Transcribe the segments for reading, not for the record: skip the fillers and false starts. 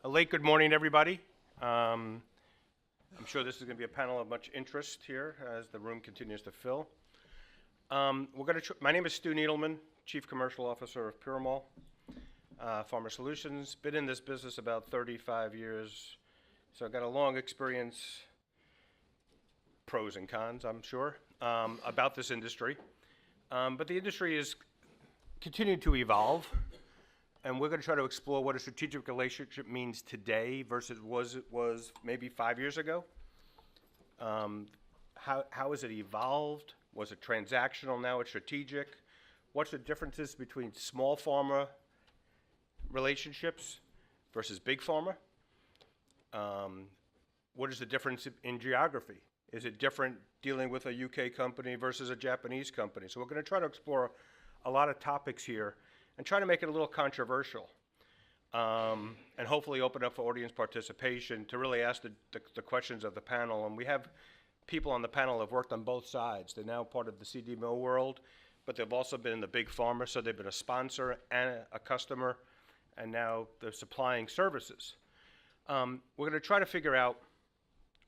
A late good morning, everybody. I'm sure this is going to be a panel of much interest here as the room continues to fill. My name is Stu Needleman, Chief Commercial Officer of Piramal Pharma Solutions. Been in this business about 35 years, so I've got a long experience, pros and cons, I'm sure, about this industry. But the industry is continuing to evolve, and we're going to try to explore what a strategic relationship means today versus was maybe 5 years ago. How has it evolved? Was it transactional, now it's strategic? What's the differences between small pharma relationships versus big pharma? What is the difference in geography? Is it different dealing with a UK company versus a Japanese company? So we're going to try to explore a lot of topics here and try to make it a little controversial, and hopefully open up for audience participation to really ask the questions of the panel. And we have people on the panel who have worked on both sides. They're now part of the CDMO world, but they've also been in the big pharma, so they've been a sponsor and a customer, and now they're supplying services. We're going to try to figure out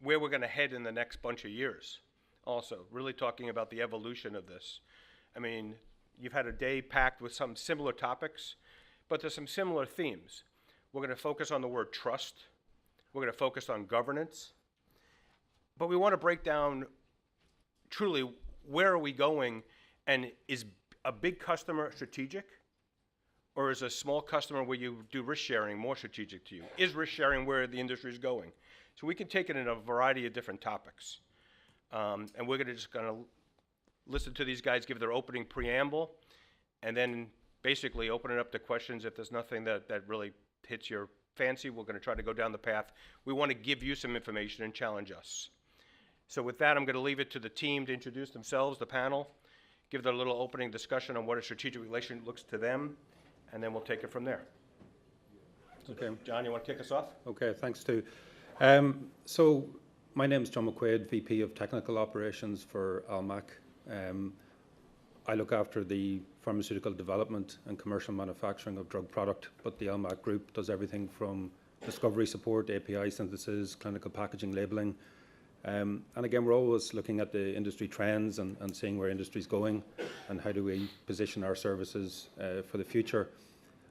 where we're going to head in the next bunch of years. Also, really talking about the evolution of this. I mean, you've had a day packed with some similar topics, but there's some similar themes. We're going to focus on the word trust. We're going to focus on governance. But we want to break down truly where are we going, and is a big customer strategic, or is a small customer where you do risk sharing more strategic to you? Is risk sharing where the industry is going? So we can take it in a variety of different topics. And we're just going to listen to these guys give their opening preamble, and then basically open it up to questions. If there's nothing that really hits your fancy, we're going to try to go down the path. We want to give you some information and challenge us. So with that, I'm going to leave it to the team to introduce themselves, the panel, give their little opening discussion on what a strategic relation looks to them, and then we'll take it from there. Okay, John, you want to kick us off? Okay, thanks, Stu. So my name is John McQuaid, VP of Technical Operations for Almac. I look after the pharmaceutical development and commercial manufacturing of drug product, but the Almac group does everything from discovery support, API synthesis, clinical packaging, labeling. And again, we're always looking at the industry trends and seeing where industry is going and how do we position our services for the future.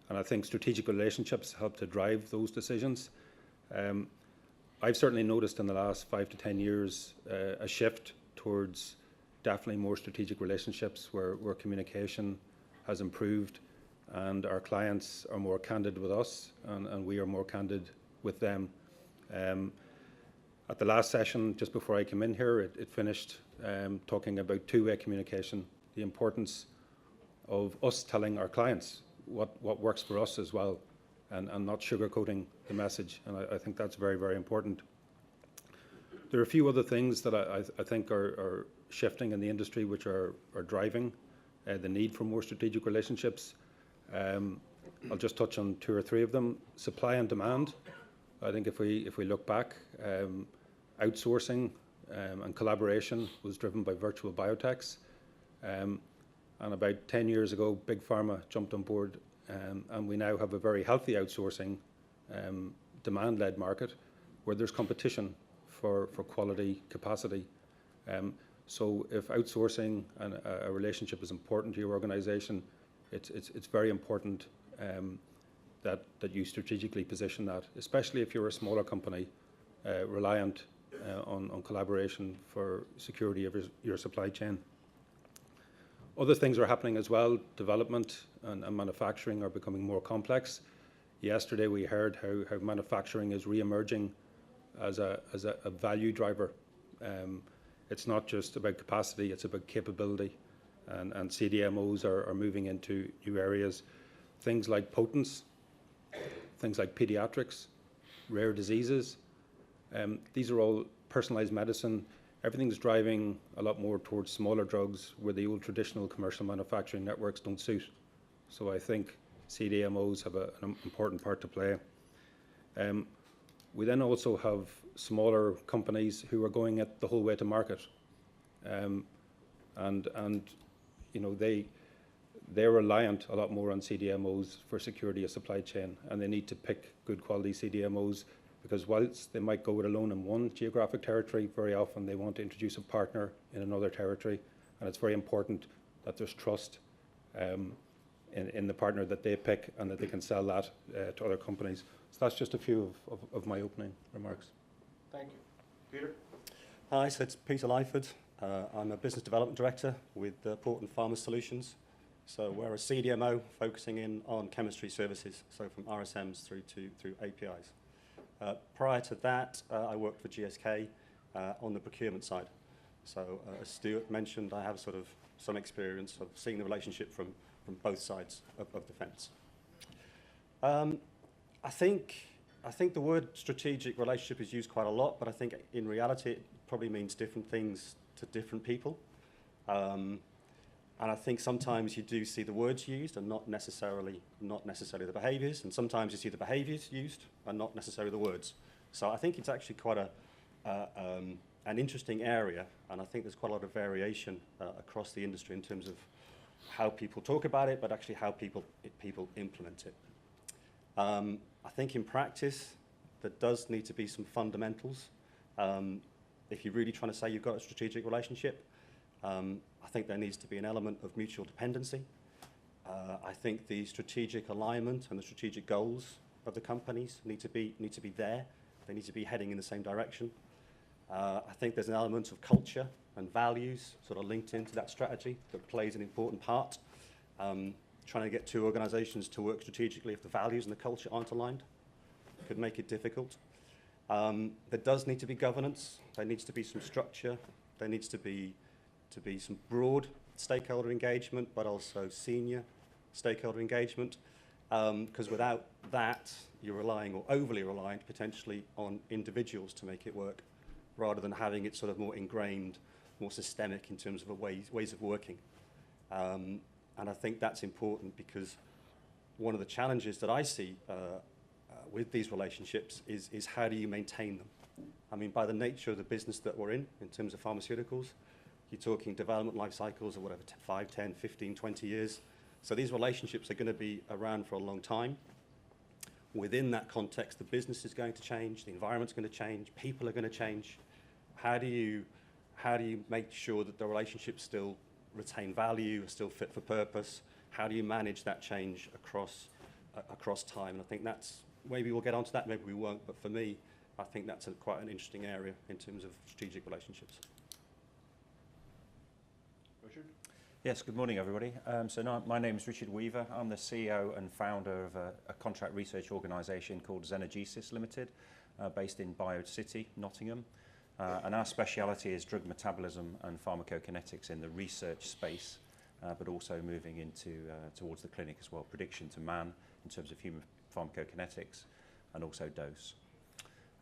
And I think strategic relationships help to drive those decisions. I've certainly noticed in the last 5 to 10 years a shift towards definitely more strategic relationships where communication has improved and our clients are more candid with us and we are more candid with them. At the last session, just before I came in here, it finished talking about two-way communication, the importance of us telling our clients what works for us as well, and not sugarcoating the message. And I think that's very, very important. There are a few other things that I think are shifting in the industry which are driving the need for more strategic relationships. I'll just touch on 2 or 3 of them. Supply and demand. I think if we look back, outsourcing and collaboration was driven by virtual biotechs. And about 10 years ago, Big Pharma jumped on board, and we now have a very healthy outsourcing demand-led market where there's competition for quality capacity. So if outsourcing and a relationship is important to your organization, it's very important that you strategically position that, especially if you're a smaller company reliant on collaboration for security of your supply chain. Other things are happening as well. Development and manufacturing are becoming more complex. Yesterday we heard how manufacturing is re-emerging as a value driver. It's not just about capacity, it's about capability, and CDMOs are moving into new areas. Things like potents, things like pediatrics, rare diseases. These are all personalized medicine. Everything's driving a lot more towards smaller drugs where the old traditional commercial manufacturing networks don't suit. So I think CDMOs have an important part to play. We then also have smaller companies who are going at the whole way to market. And you know, they're reliant a lot more on CDMOs for security of supply chain, and they need to pick good quality CDMOs, because whilst they might go it alone in one geographic territory, very often they want to introduce a partner in another territory, and it's very important that there's trust in the partner that they pick, and that they can sell that to other companies. So that's just a few of my opening remarks. Thank you. Peter? Hi, so it's Peter Lyford. I'm a business development director with Port and Pharma Solutions. So we're a CDMO focusing in on chemistry services, so from RSMs through APIs. Prior to that, I worked for GSK on the procurement side. So as Stuart mentioned, I have sort of some experience of seeing the relationship from both sides of the fence. I think the word strategic relationship is used quite a lot, but I think in reality it probably means different things to different people. And I think sometimes you do see the words used and not necessarily the behaviours, and sometimes you see the behaviours used and not necessarily the words. So I think it's actually quite an interesting area, and I think there's quite a lot of variation across the industry in terms of how people talk about it, but actually how people implement it. I think in practice there does need to be some fundamentals. If you're really trying to say you've got a strategic relationship, I think there needs to be an element of mutual dependency. I think the strategic alignment and the strategic goals of the companies need to be there. They need to be heading in the same direction. I think there's an element of culture and values sort of linked into that strategy that plays an important part. Trying to get two organisations to work strategically if the values and the culture aren't aligned could make it difficult. There does need to be governance. There needs to be some structure. There needs to be some broad stakeholder engagement, but also senior stakeholder engagement, because without that, you're relying, or overly reliant potentially, on individuals to make it work, rather than having it sort of more ingrained, more systemic in terms of ways of working. And I think that's important, because one of the challenges that I see with these relationships is how do you maintain them? I mean, by the nature of the business that we're in terms of pharmaceuticals, you're talking development life cycles of whatever, 5, 10, 15, 20 years. So these relationships are going to be around for a long time. Within that context, the business is going to change, the environment's going to change, people are going to change. How do you make sure that the relationships still retain value, are still fit for purpose? How do you manage that change across time? And I think that's, maybe we'll get onto that, maybe we won't, but for me, I think that's quite an interesting area in terms of strategic relationships. Richard? Yes, good morning, everybody. My name is Richard Weaver. I'm the CEO and founder of a contract research organisation called XenoGesis Limited, based in BioCity, Nottingham. And our speciality is drug metabolism and pharmacokinetics in the research space, but also moving towards the clinic as well, prediction to man in terms of human pharmacokinetics and also dose.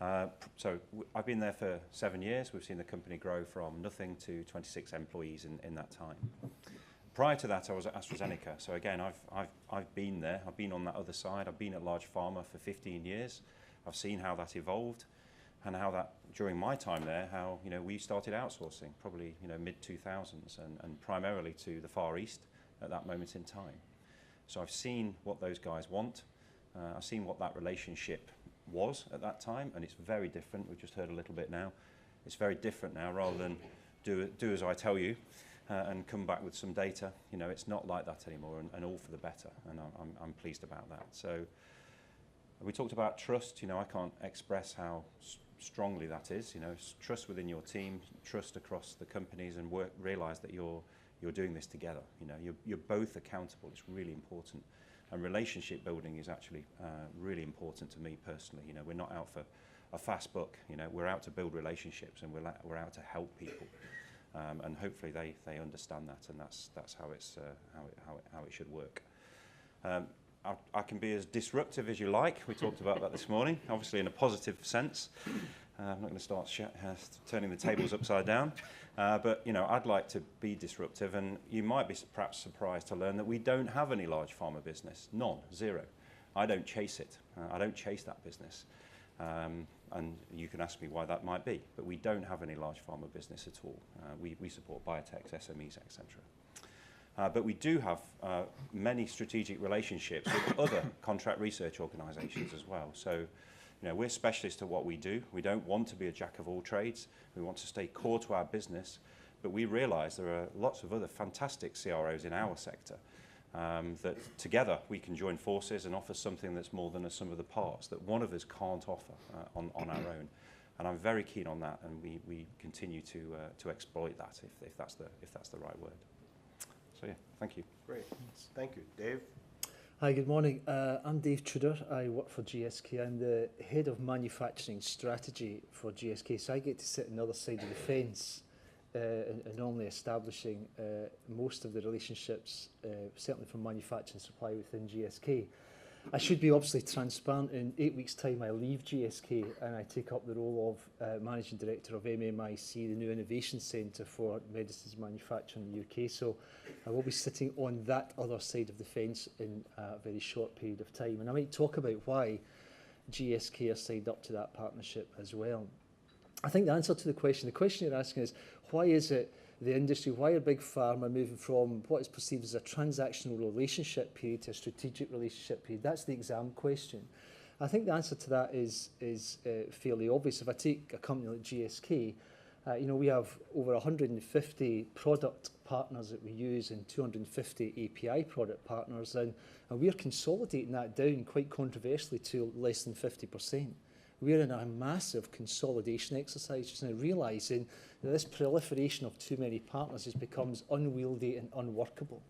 I've been there for 7 years. We've seen the company grow from nothing to 26 employees in that time. Prior to that, I was at AstraZeneca. So again, I've been there. I've been on that other side. I've been at large pharma for 15 years. I've seen how that evolved, and how that, during my time there, how we started outsourcing, probably mid-2000s, and primarily to the Far East at that moment in time. So I've seen what those guys want. I've seen what that relationship was at that time, and it's very different. We've just heard a little bit now. It's very different now, rather than do as I tell you and come back with some data. It's not like that anymore, and all for the better, and I'm pleased about that. So we talked about trust. I can't express how strongly that is. Trust within your team, trust across the companies, and realise that you're doing this together. You're both accountable. It's really important. And relationship building is actually really important to me personally. We're not out for a fast buck. We're out to build relationships, and we're out to help people. And hopefully they understand that, and that's how it should work. I can be as disruptive as you like. We talked about that this morning, obviously in a positive sense. I'm not going to start turning the tables upside down, but I'd like to be disruptive, and you might be perhaps surprised to learn that we don't have any large pharma business. None, zero. I don't chase it. I don't chase that business, and you can ask me why that might be, but we don't have any large pharma business at all. We support biotechs, SMEs, etc. But we do have many strategic relationships with other contract research organisations as well. So, you know, we're specialists at what we do. We don't want to be a jack of all trades. We want to stay core to our business. But we realise there are lots of other fantastic CROs in our sector that together we can join forces and offer something that's more than a sum of the parts that one of us can't offer on our own. And I'm very keen on that, and we continue to exploit that if that's the right word. So yeah, thank you. Great. Thank you. Dave? Hi, good morning. I'm Dave Tudor. I work for GSK. I'm the head of manufacturing strategy for GSK, so I get to sit on the other side of the fence and normally establishing most of the relationships, certainly from manufacturing supply within GSK. I should be obviously transparent. In 8 weeks' time, I leave GSK and I take up the role of Managing Director of MMIC, the new innovation centre for medicines manufacturing in the UK. So I will be sitting on that other side of the fence in a very short period of time. And I might talk about why GSK are signed up to that partnership as well. I think the answer to the question you're asking is, why is it the industry, why are big pharma moving from what is perceived as a transactional relationship period to a strategic relationship period? That's the exam question. I think the answer to that is fairly obvious. If I take a company like GSK, you know, we have over 150 product partners that we use and 250 API product partners, and we're consolidating that down quite controversially to less than 50%. We're in a massive consolidation exercise, just now realising that this proliferation of too many partners has becomes unwieldy and unworkable,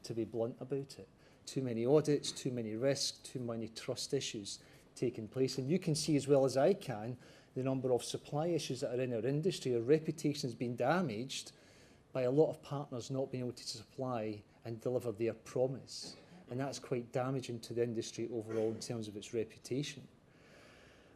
to be blunt about it. Too many audits, too many risks, too many trust issues taking place. And you can see as well as I can the number of supply issues that are in our industry. Our reputation has been damaged by a lot of partners not being able to supply and deliver their promise. And that's quite damaging to the industry overall in terms of its reputation.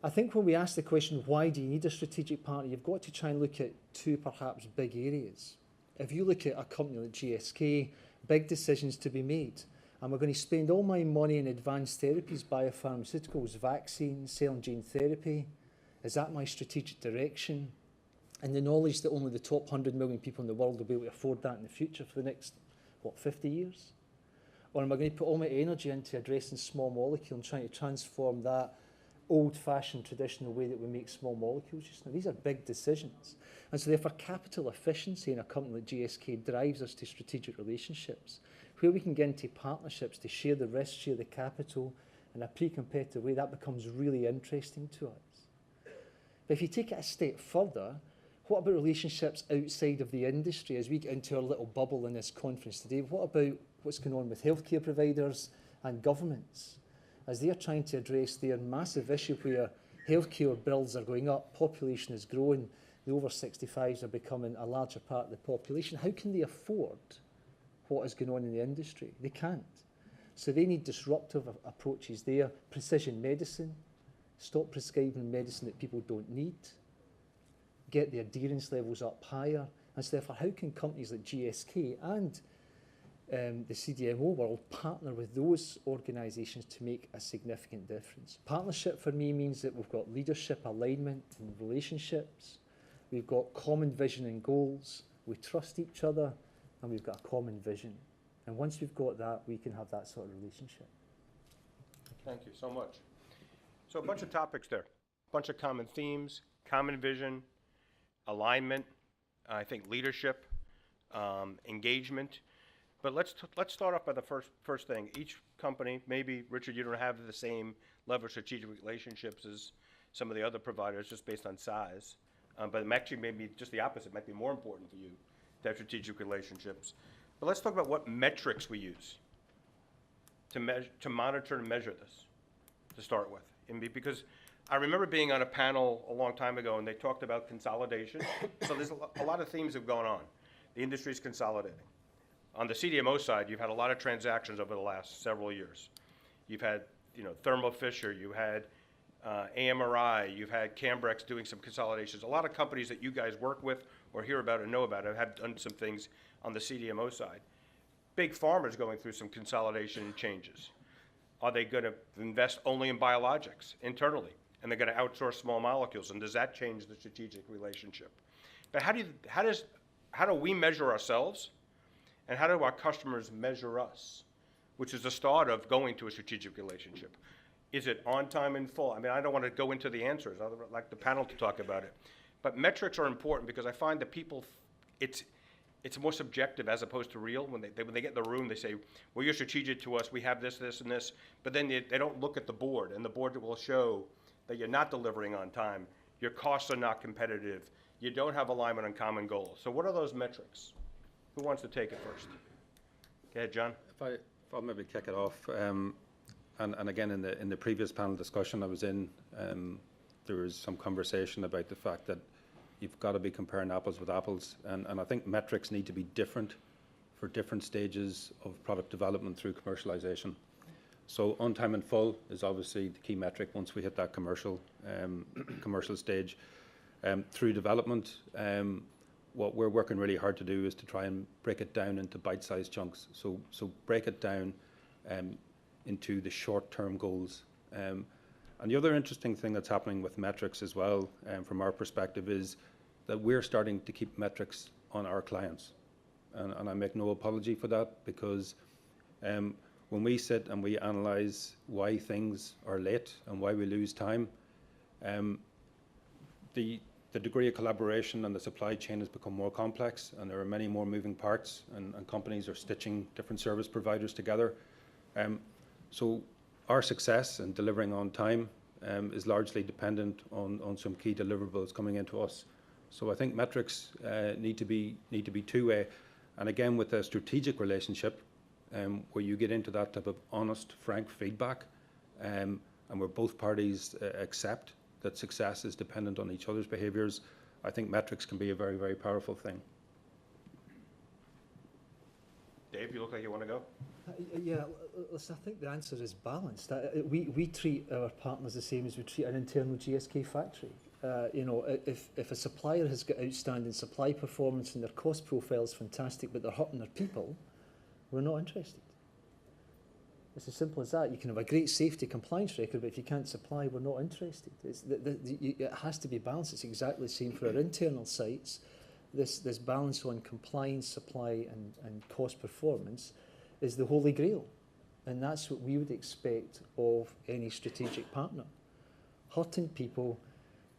I think when we ask the question, why do you need a strategic partner, you've got to try and look at two perhaps big areas. If you look at a company like GSK, big decisions to be made. Am I going to spend all my money in advanced therapies, biopharmaceuticals, vaccines, cell and gene therapy? Is that my strategic direction? And the knowledge that only the top 100 million people in the world will be able to afford that in the future for the next, 50 years? Or am I going to put all my energy into addressing small molecule and trying to transform that old-fashioned traditional way that we make small molecules just now? These are big decisions. And so therefore capital efficiency in a company like GSK drives us to strategic relationships where we can get into partnerships to share the risk, share the capital in a pre-competitive way. That becomes really interesting to us. But if you take it a step further, what about relationships outside of the industry as we get into our little bubble in this conference today? What about what's going on with healthcare providers and governments as they're trying to address their massive issue where healthcare bills are going up, population is growing, the over 65s are becoming a larger part of the population? How can they afford what is going on in the industry? They can't. So they need disruptive approaches there, precision medicine, stop prescribing medicine that people don't need, get the adherence levels up higher. And so therefore, how can companies like GSK and the CDMO world partner with those organisations to make a significant difference? Partnership for me means that we've got leadership alignment and relationships, we've got common vision and goals, we trust each other, and we've got a common vision. And once we've got that, we can have that sort of relationship. Thank you so much. So a bunch of topics there, a bunch of common themes, common vision, alignment, I think leadership, engagement. But let's start off by the first thing. Each company, maybe, Richard, you don't have the same level of strategic relationships as some of the other providers just based on size. But it actually may be just the opposite. It might be more important for you to have strategic relationships. But let's talk about what metrics we use to monitor and measure this to start with. Because I remember being on a panel a long time ago and they talked about consolidation. So there's a lot of themes have gone on. The industry is consolidating. On the CDMO side, you've had a lot of transactions over the last several years. You've had, Thermo Fisher, you had AMRI, you've had Cambrex doing some consolidations. A lot of companies that you guys work with or hear about or know about have done some things on the CDMO side. Big Pharma is going through some consolidation changes. Are they going to invest only in biologics internally? And they're going to outsource small molecules, and does that change the strategic relationship? But how do we measure ourselves? And how do our customers measure us, which is the start of going to a strategic relationship? Is it on time and full? I mean, I don't want to go into the answers. I'd like the panel to talk about it. But metrics are important because I find that people, it's more subjective as opposed to real. When they get in the room, they say, well, you're strategic to us. We have this, this, and this. But then they don't look at the board, and the board will show that you're not delivering on time. Your costs are not competitive. You don't have alignment on common goals. So what are those metrics? Who wants to take it first? Go ahead, John. If I'll maybe kick it off, and again in the previous panel discussion I was in, there was some conversation about the fact that you've got to be comparing apples with apples, and I think metrics need to be different for different stages of product development through commercialization. So on time and full is obviously the key metric once we hit that commercial stage. Through development, what we're working really hard to do is to try and break it down into bite-sized chunks. So break it down into the short-term goals. And the other interesting thing that's happening with metrics as well, from our perspective, is that we're starting to keep metrics on our clients. And I make no apology for that, because when we sit and we analyze why things are late and why we lose time, the degree of collaboration and the supply chain has become more complex, and there are many more moving parts, and companies are stitching different service providers together. So our success in delivering on time is largely dependent on some key deliverables coming into us. So I think metrics need to be two-way, and again with a strategic relationship where you get into that type of honest, frank feedback, and where both parties accept that success is dependent on each other's behaviours, I think metrics can be a very, very powerful thing. Dave, you look like you want to go. Yeah, listen, I think the answer is balanced. We treat our partners the same as we treat an internal GSK factory. You know, if a supplier has got outstanding supply performance and their cost profile is fantastic, but they're hurting their people, we're not interested. It's as simple as that. You can have a great safety compliance record, but if you can't supply, we're not interested. It has to be balanced. It's exactly the same for our internal sites. This balance on compliance, supply, and cost performance is the holy grail. And that's what we would expect of any strategic partner. Hurting people,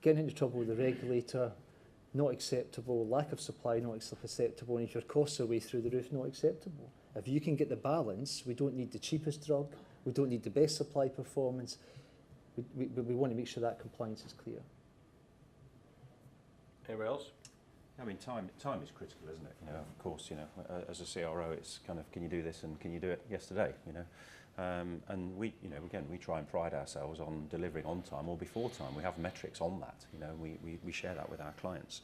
getting into trouble with the regulator, not acceptable. Lack of supply, not acceptable. And if your costs are way through the roof, not acceptable. If you can get the balance, we don't need the cheapest drug, we don't need the best supply performance, we want to make sure that compliance is clear. Anybody else? I mean, time is critical, isn't it? You know, of course, you know, as a CRO, it's kind of, can you do this and can you do it yesterday? You know, and we, you know, again, we try and pride ourselves on delivering on time or before time. We have metrics on that. You know, we share that with our clients.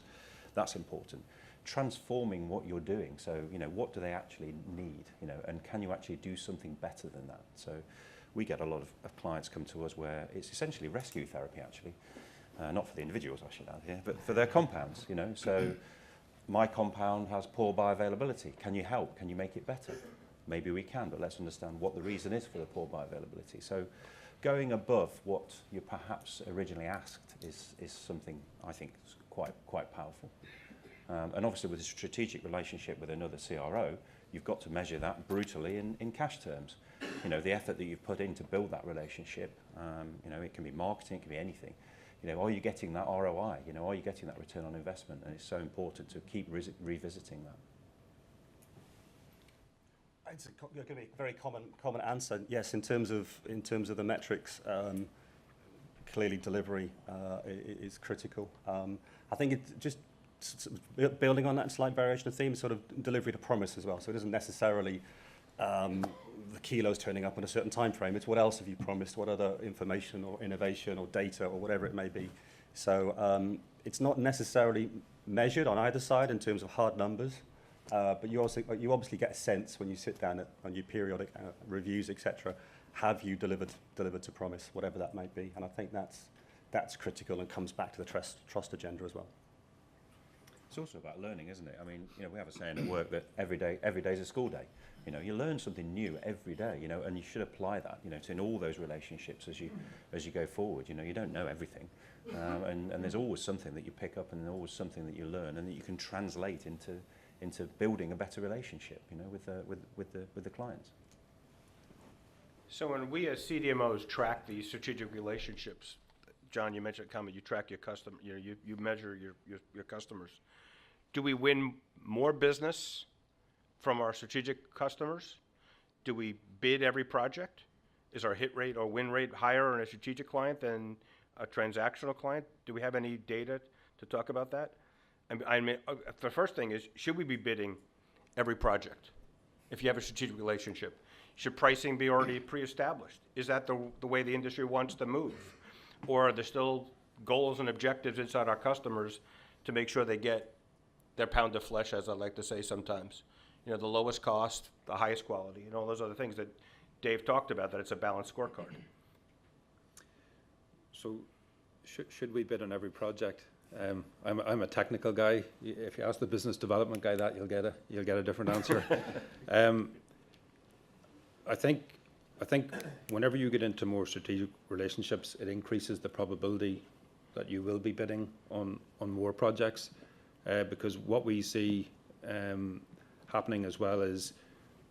That's important. Transforming what you're doing. So, you know, what do they actually need? You know, and can you actually do something better than that? So, we get a lot of clients come to us where it's essentially rescue therapy, actually. Not for the individuals, I should add here, but for their compounds, you know. So my compound has poor bioavailability. Can you help? Can you make it better? Maybe we can, but let's understand what the reason is for the poor bioavailability. So going above what you perhaps originally asked is something I think is quite powerful. And obviously with a strategic relationship with another CRO, you've got to measure that brutally in cash terms. You know, the effort that you've put in to build that relationship, you know, it can be marketing, it can be anything. You know, are you getting that ROI? You know, are you getting that return on investment? And it's so important to keep revisiting that. It's going to be a very common answer. Yes, in terms of the metrics, clearly delivery is critical. I think it's just building on that slight variation of theme, sort of delivery to promise as well. So it isn't necessarily the kilos turning up in a certain time frame. It's what else have you promised? What other information or innovation or data or whatever it may be. So it's not necessarily measured on either side in terms of hard numbers, but you obviously get a sense when you sit down on your periodic reviews, etc. Have you delivered to promise, whatever that might be? And I think that's critical and comes back to the trust agenda as well. It's also about learning, isn't it? I mean, you know, we have a saying at work that every day is a school day. You know, you learn something new every day, you know, and you should apply that, you know, to in all those relationships as you go forward. You know, you don't know everything, and there's always something that you pick up, and there's always something that you learn, and that you can translate into into building a better relationship, you know, with the clients. So when we as CDMOs track these strategic relationships, John, you mentioned a comment, you track your customer, you measure your customers. Do we win more business from our strategic customers? Do we bid every project? Is our hit rate or win rate higher in a strategic client than a transactional client? Do we have any data to talk about that? I mean, the first thing is, should we be bidding every project if you have a strategic relationship? Should pricing be already pre-established? Is that the way the industry wants to move? Or are there still goals and objectives inside our customers to make sure they get their pound of flesh, as I like to say sometimes? You know, the lowest cost, the highest quality, and all those other things that Dave talked about, that it's a balanced scorecard. So should we bid on every project? I'm a technical guy. If you ask the business development guy that, you'll get a different answer. I think whenever you get into more strategic relationships, it increases the probability that you will be bidding on more projects, because what we see happening as well is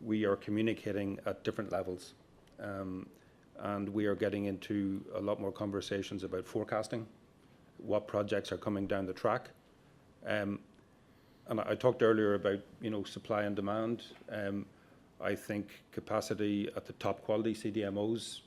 we are communicating at different levels, and we are getting into a lot more conversations about forecasting what projects are coming down the track. And I talked earlier about, you know, supply and demand. I think capacity at the top quality CDMOs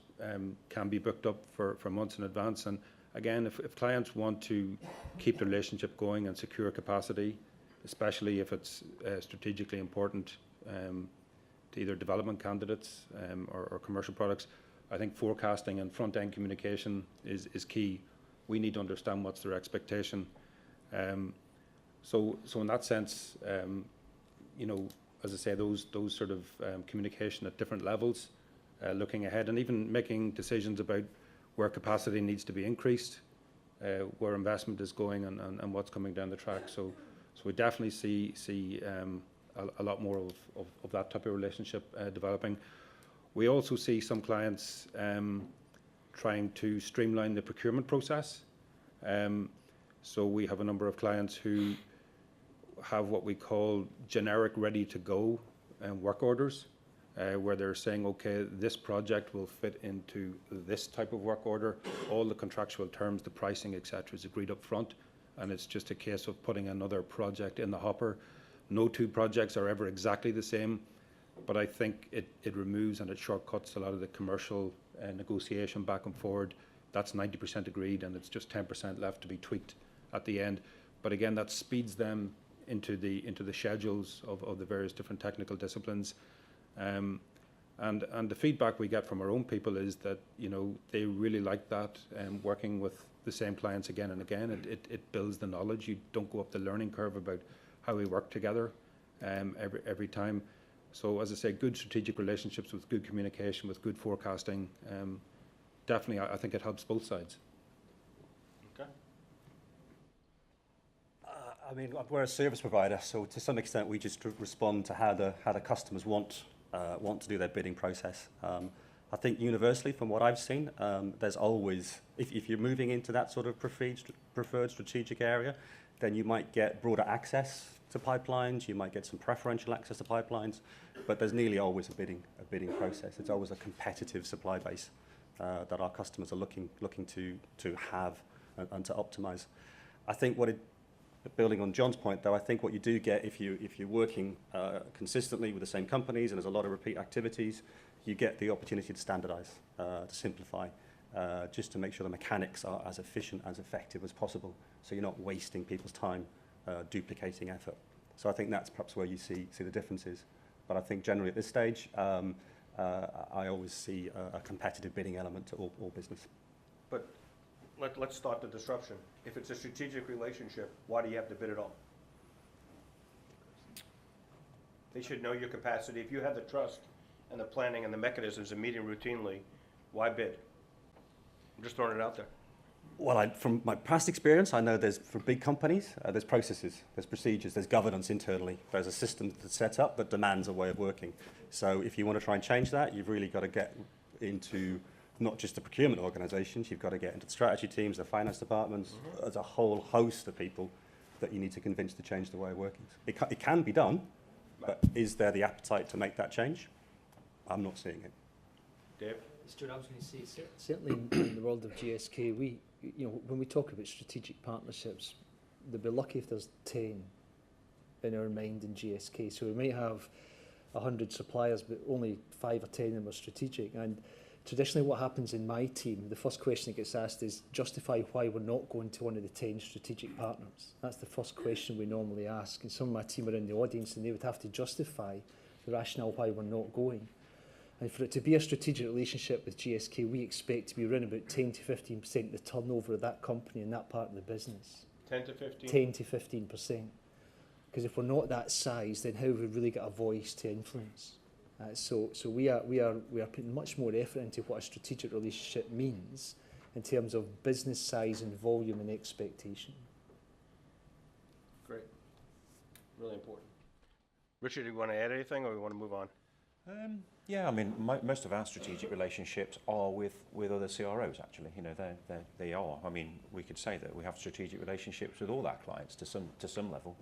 can be booked up for months in advance. And again, if clients want to keep the relationship going and secure capacity, especially if it's strategically important to either development candidates or commercial products, I think forecasting and front-end communication is key. We need to understand what's their expectation. So in that sense, you know, as I say, those sort of communication at different levels, looking ahead, and even making decisions about where capacity needs to be increased, where investment is going, and what's coming down the track. So we definitely see a lot more of that type of relationship developing. We also see some clients trying to streamline the procurement process. So we have a number of clients who have what we call generic ready-to-go work orders, where they're saying, okay, this project will fit into this type of work order. All the contractual terms, the pricing, etc., is agreed up front, and it's just a case of putting another project in the hopper. No two projects are ever exactly the same, but I think it removes and it shortcuts a lot of the commercial negotiation back and forward. That's 90% agreed, and it's just 10% left to be tweaked at the end. But again, that speeds them into the schedules of the various different technical disciplines. And the feedback we get from our own people is that, you know, they really like that, working with the same clients again and again. It builds the knowledge. You don't go up the learning curve about how we work together every time. So as I say, good strategic relationships with good communication, with good forecasting, definitely I think it helps both sides. Okay. I mean, we're a service provider, so to some extent we just respond to how the customers want to do their bidding process. I think universally, from what I've seen, there's always, if you're moving into that sort of preferred strategic area, then you might get broader access to pipelines, you might get some preferential access to pipelines, but there's nearly always a bidding process. It's always a competitive supply base that our customers are looking to have and to optimize. I think building on John's point, though, I think what you do get if you're working consistently with the same companies and there's a lot of repeat activities, you get the opportunity to standardize, to simplify, just to make sure the mechanics are as efficient, as effective as possible, so you're not wasting people's time duplicating effort. So I think that's perhaps where you see the differences. But I think generally at this stage, I always see a competitive bidding element to all business. But let's start the disruption. If it's a strategic relationship, why do you have to bid at all? They should know your capacity. If you have the trust and the planning and the mechanisms of meeting routinely, why bid? I'm just throwing it out there. Well, from my past experience, I know for big companies, there's processes, there's procedures, there's governance internally. There's a system that's set up that demands a way of working. So if you want to try and change that, you've really got to get into not just the procurement organizations, you've got to get into the strategy teams, the finance departments, there's a whole host of people that you need to convince to change the way of working. It can be done, but is there the appetite to make that change? I'm not seeing it. Dave? Stuart, I was going to say, certainly in the world of GSK, when we talk about strategic partnerships, they'll be lucky if there's 10 in our mind in GSK. So we might have 100 suppliers, but only 5 or 10 of them are strategic. And traditionally what happens in my team, the first question that gets asked is justify why we're not going to one of the 10 strategic partners. That's the first question we normally ask. And some of my team are in the audience and they would have to justify the rationale why we're not going. And for it to be a strategic relationship with GSK, we expect to be around about 10 to 15% of the turnover of that company and that part of the business. 10 to 15? 10 to 15%. Because if we're not that size, then how have we really got a voice to influence? So we are putting much more effort into what a strategic relationship means in terms of business size and volume and expectation. Great. Really important. Richard, do you want to add anything or we want to move on? Yeah, I mean, most of our strategic relationships are with other CROs, actually. You know, they are. I mean, we could say that we have strategic relationships with all our clients to some level.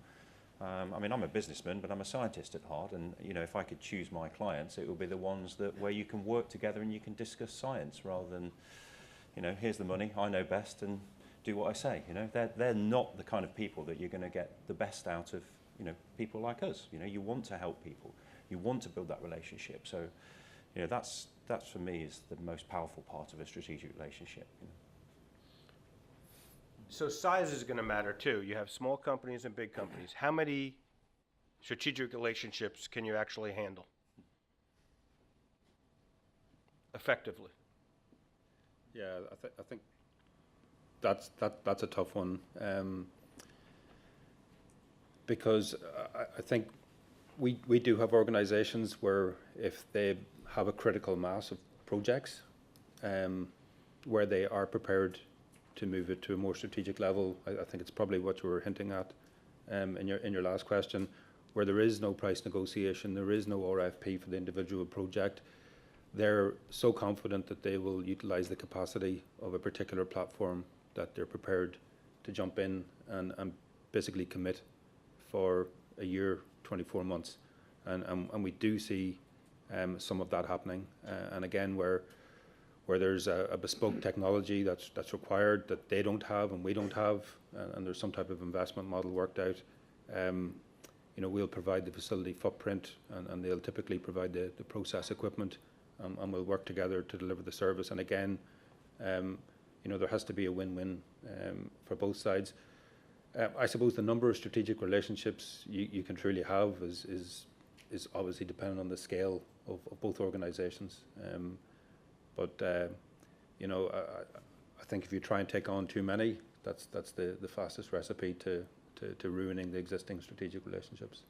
I mean, I'm a businessman, but I'm a scientist at heart, and you know, if I could choose my clients, it would be the ones where you can work together and you can discuss science rather than, you know, here's the money, I know best, and do what I say. You know, they're not the kind of people that you're going to get the best out of. You know, people like us. You know, you want to help people, you want to build that relationship. So, you know, that's for me is the most powerful part of a strategic relationship. You know. So size is going to matter too. You have small companies and big companies. How many strategic relationships can you actually handle effectively? Yeah, I think that's a tough one, because I think we do have organisations where if they have a critical mass of projects, where they are prepared to move it to a more strategic level. I think it's probably what you were hinting at in your last question, where there is no price negotiation, there is no RFP for the individual project. They're so confident that they will utilise the capacity of a particular platform that they're prepared to jump in and basically commit for a year, 24 months. And we do see some of that happening. And again, where there's a bespoke technology that's required that they don't have and we don't have, and there's some type of investment model worked out, you know, we'll provide the facility footprint and they'll typically provide the process equipment, and we'll work together to deliver the service. And again, you know, there has to be a win-win for both sides. I suppose the number of strategic relationships you can truly have is obviously dependent on the scale of both organisations. But you know, I think if you try and take on too many, that's the fastest recipe to ruining the existing strategic relationships.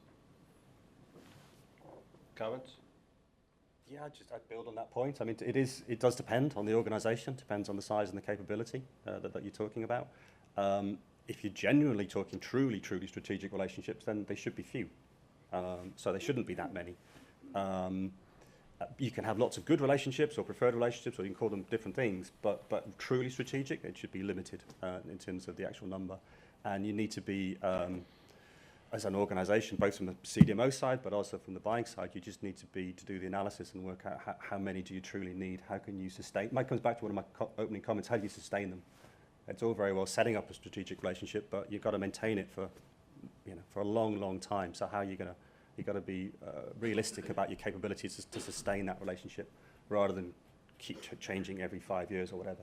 Comments? Yeah, I'd build on that point. I mean, it does depend on the organisation, depends on the size and the capability that you're talking about. If you're genuinely talking truly strategic relationships, then they should be few. So there shouldn't be that many. You can have lots of good relationships or preferred relationships, or you can call them different things, but truly strategic, it should be limited in terms of the actual number. And you need to be, as an organisation, both from the CDMO side, but also from the buying side, you just need to do the analysis and work out how many do you truly need, how can you sustain. It comes back to one of my opening comments, how do you sustain them? It's all very well setting up a strategic relationship, but you've got to maintain it for a long time. So how are you going to, you've got to be realistic about your capabilities to sustain that relationship rather than keep changing every 5 years or whatever,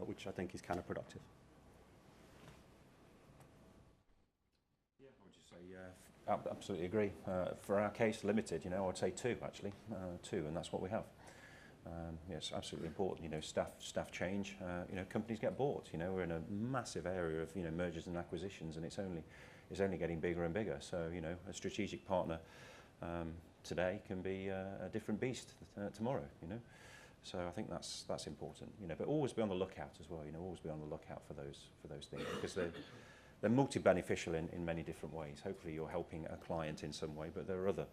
which I think is counterproductive. Yeah, I would just say absolutely agree. For our case, limited, you know, I would say 2 actually, 2, and that's what we have. Yeah, it's absolutely important. You know, staff change. You know, companies get bought. You know, we're in a massive area of mergers and acquisitions, and it's only getting bigger and bigger. So you know, a strategic partner today can be a different beast tomorrow. You know, so I think that's important. You know, but always be on the lookout as well. You know, always be on the lookout for those things, because they're multi-beneficial in many different ways. Hopefully, you're helping a client in some way, but there are other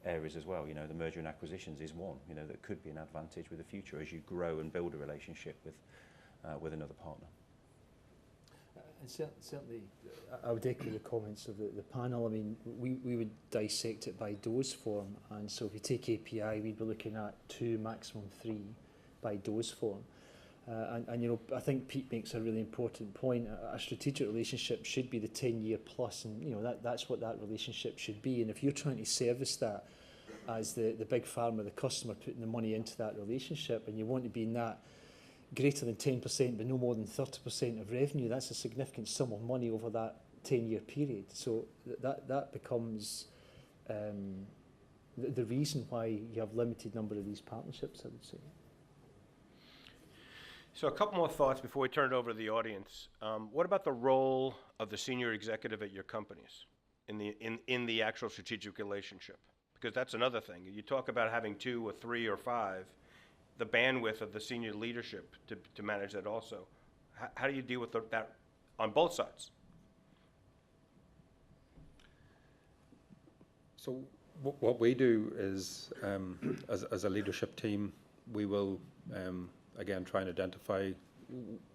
areas as well. You know, the merger and acquisitions is one, you know, that could be an advantage with the future as you grow and build a relationship with another partner. And certainly, I would echo the comments of the panel. I mean, we would dissect it by dose form, and so if you take API, we'd be looking at 2, maximum 3 by dose form. And you know, I think Pete makes a really important point. A strategic relationship should be the 10-year plus, and you know that's what that relationship should be. And if you're trying to service that as the big pharma, the customer putting the money into that relationship, and you want to be in that greater than 10% but no more than 30% of revenue, that's a significant sum of money over that 10-year period. So that becomes the reason why you have limited number of these partnerships, I would say. So a couple more thoughts before we turn it over to the audience. What about the role of the senior executive at your companies in the actual strategic relationship? Because that's another thing. You talk about having 2 or 3 or 5, the bandwidth of the senior leadership to manage that also. How do you deal with that on both sides? So what we do is, as a leadership team, we will, again, try and identify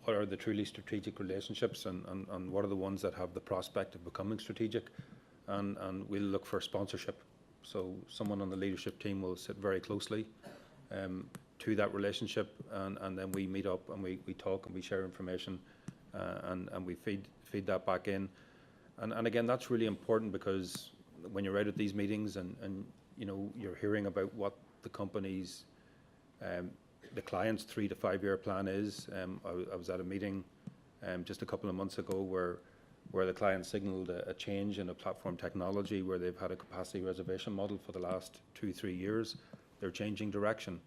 what are the truly strategic relationships and what are the ones that have the prospect of becoming strategic, and we'll look for sponsorship. So someone on the leadership team will sit very closely to that relationship, and then we meet up and we talk and we share information, and we feed that back in. And again, that's really important, because when you're out at these meetings and you know, you're hearing about what the company's the client's 3 to 5 year plan is. I was at a meeting just a couple of months ago where the client signaled a change in a platform technology where they've had a capacity reservation model for the last 2-3 years. They're changing direction,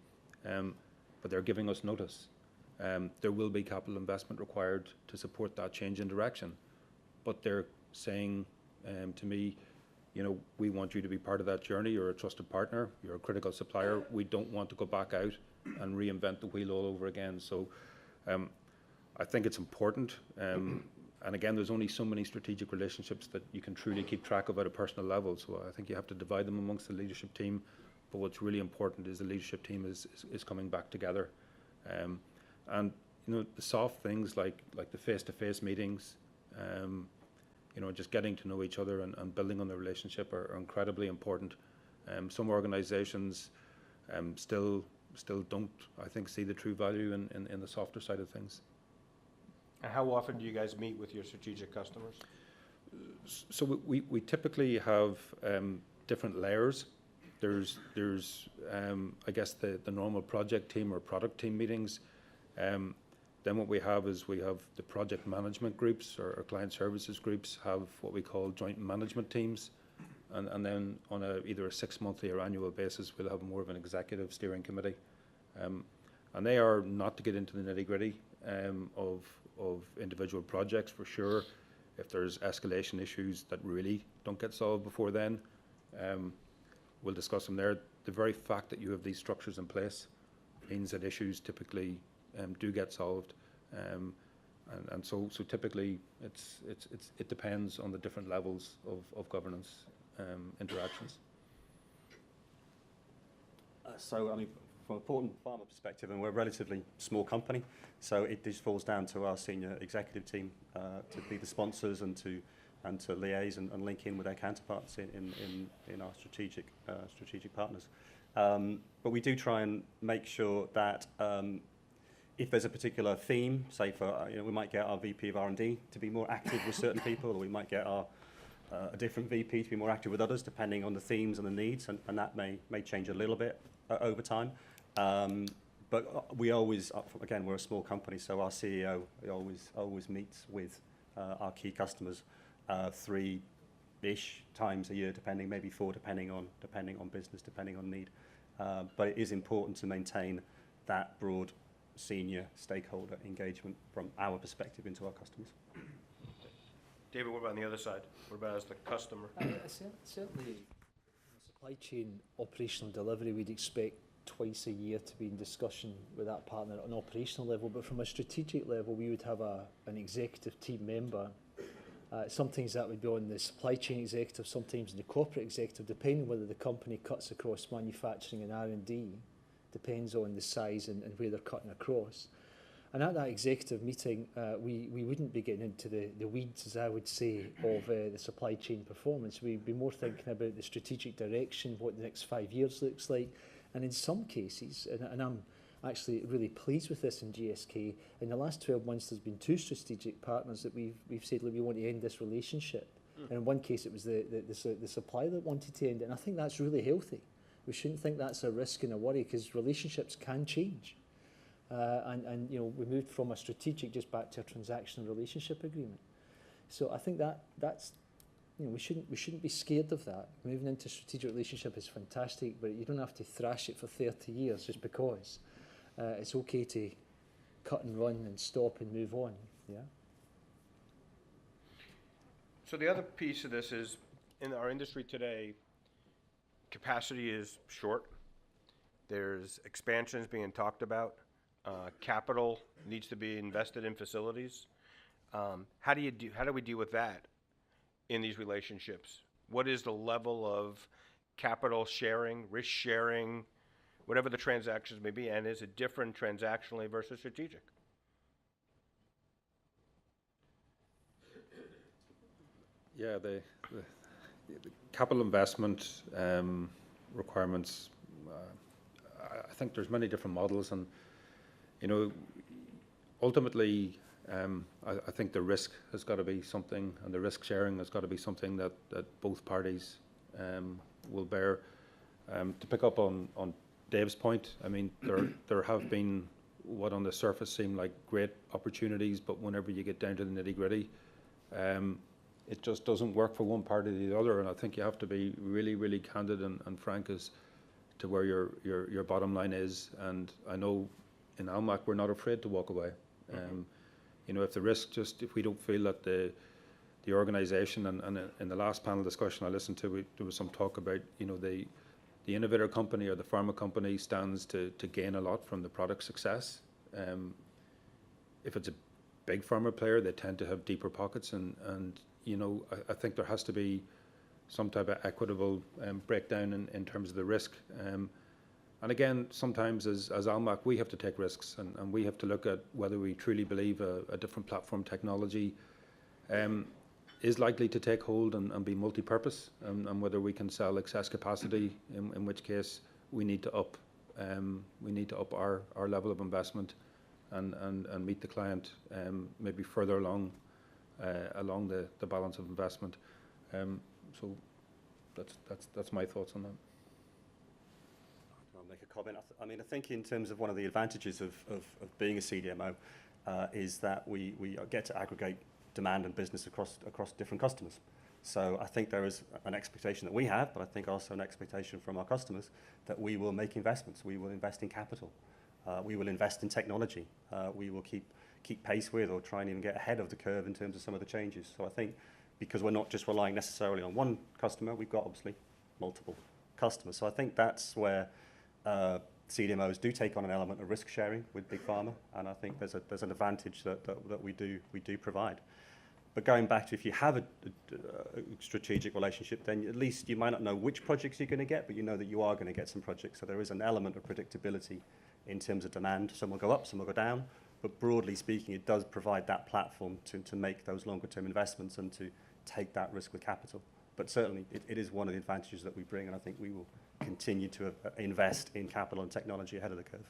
but they're giving us notice. There will be capital investment required to support that change in direction, but they're saying to me, you know, we want you to be part of that journey. You're a trusted partner. You're a critical supplier. We don't want to go back out and reinvent the wheel all over again. So I think it's important. And again, there's only so many strategic relationships that you can truly keep track of at a personal level. So I think you have to divide them amongst the leadership team. But what's really important is the leadership team is coming back together. And you know, the soft things like the face-to-face meetings, you know, just getting to know each other and building on the relationship are incredibly important. Some organizations still don't, I think, see the true value in the softer side of things. And how often do you guys meet with your strategic customers? So we typically have different layers. There's I guess the normal project team or product team meetings. Then what we have is we have the project management groups, or client services groups have what we call joint management teams. And then on either a 6-monthly or annual basis, we'll have more of an executive steering committee. And they are not to get into the nitty-gritty of individual projects, for sure. If there's escalation issues that really don't get solved before then, we'll discuss them there. The very fact that you have these structures in place means that issues typically do get solved, and so typically it depends on the different levels of governance interactions. So I mean, from a Pharma perspective, and we're a relatively small company, so it just falls down to our senior executive team to be the sponsors and to liaise and link in with their counterparts in our strategic partners. But we do try and make sure that if there's a particular theme, say for, you know, we might get our VP of R&D to be more active with certain people, or we might get our a different VP to be more active with others, depending on the themes and the needs, and that may change a little bit over time. But we always, again, we're a small company, so our CEO always meets with our key customers 3-ish times a year, depending, maybe 4, depending on business, depending on need. But it is important to maintain that broad senior stakeholder engagement from our perspective into our customers. David, what about on the other side? What about as the customer? Certainly, supply chain operational delivery, we'd expect twice a year to be in discussion with that partner at an operational level. But from a strategic level, we would have an executive team member. Sometimes that would be on the supply chain executive, sometimes in the corporate executive, depending whether the company cuts across manufacturing and R&D. Depends on the size and where they're cutting across. And at that executive meeting, we wouldn't be getting into the weeds, as I would say, of the supply chain performance. We'd be more thinking about the strategic direction, what the next 5 years looks like. And in some cases, and I'm actually really pleased with this in GSK, in the last 12 months there's been 2 strategic partners that we've said, look, we want to end this relationship. And in one case it was the supplier that wanted to end it, and I think that's really healthy. We shouldn't think that's a risk and a worry, because relationships can change. And you know, we moved from a strategic just back to a transactional relationship agreement. So I think that's, you know, we shouldn't be scared of that. Moving into a strategic relationship is fantastic, but you don't have to thrash it for 30 years just because. It's okay to cut and run and stop and move on. Yeah. So the other piece of this is, in our industry today, capacity is short. There's expansions being talked about. Capital needs to be invested in facilities. How do we deal with that in these relationships? What is the level of capital sharing, risk sharing, whatever the transactions may be, and is it different transactionally versus strategic? Yeah, the capital investment requirements, I think there's many different models, and you know, ultimately I think the risk has got to be something, and the risk sharing has got to be something that both parties will bear. To pick up on Dave's point, I mean, there have been what on the surface seem like great opportunities, but whenever you get down to the nitty-gritty, it just doesn't work for one party or the other, and I think you have to be really, really candid and frank as to where your bottom line is. And I know in Almac we're not afraid to walk away. You know, if the risk if we don't feel that the organisation, and in the last panel discussion I listened to, there was some talk about, you know, the innovator company or the pharma company stands to gain a lot from the product success. If it's a big pharma player, they tend to have deeper pockets, and you know, I think there has to be some type of equitable breakdown in terms of the risk. And again, sometimes as Almac, we have to take risks, and we have to look at whether we truly believe a different platform technology is likely to take hold and be multi-purpose, and whether we can sell excess capacity, in which case we need to up our level of investment and meet the client maybe further along the balance of investment. So that's my thoughts on that. I'll make a comment. I mean, I think in terms of one of the advantages of being a CDMO is that we get to aggregate demand and business across different customers. So I think there is an expectation that we have, but I think also an expectation from our customers that we will make investments. We will invest in capital. We will invest in technology. We will keep pace with, or try and even get ahead of the curve in terms of some of the changes. So I think because we're not just relying necessarily on one customer, we've got obviously multiple customers. So I think that's where CDMOs do take on an element of risk sharing with big pharma, and I think there's an advantage that we do provide. But going back to, if you have a strategic relationship, then at least you might not know which projects you're going to get, but you know that you are going to get some projects. So there is an element of predictability in terms of demand. Some will go up, some will go down, but broadly speaking, it does provide that platform to make those longer term investments and to take that risk with capital. But certainly it is one of the advantages that we bring, and I think we will continue to invest in capital and technology ahead of the curve.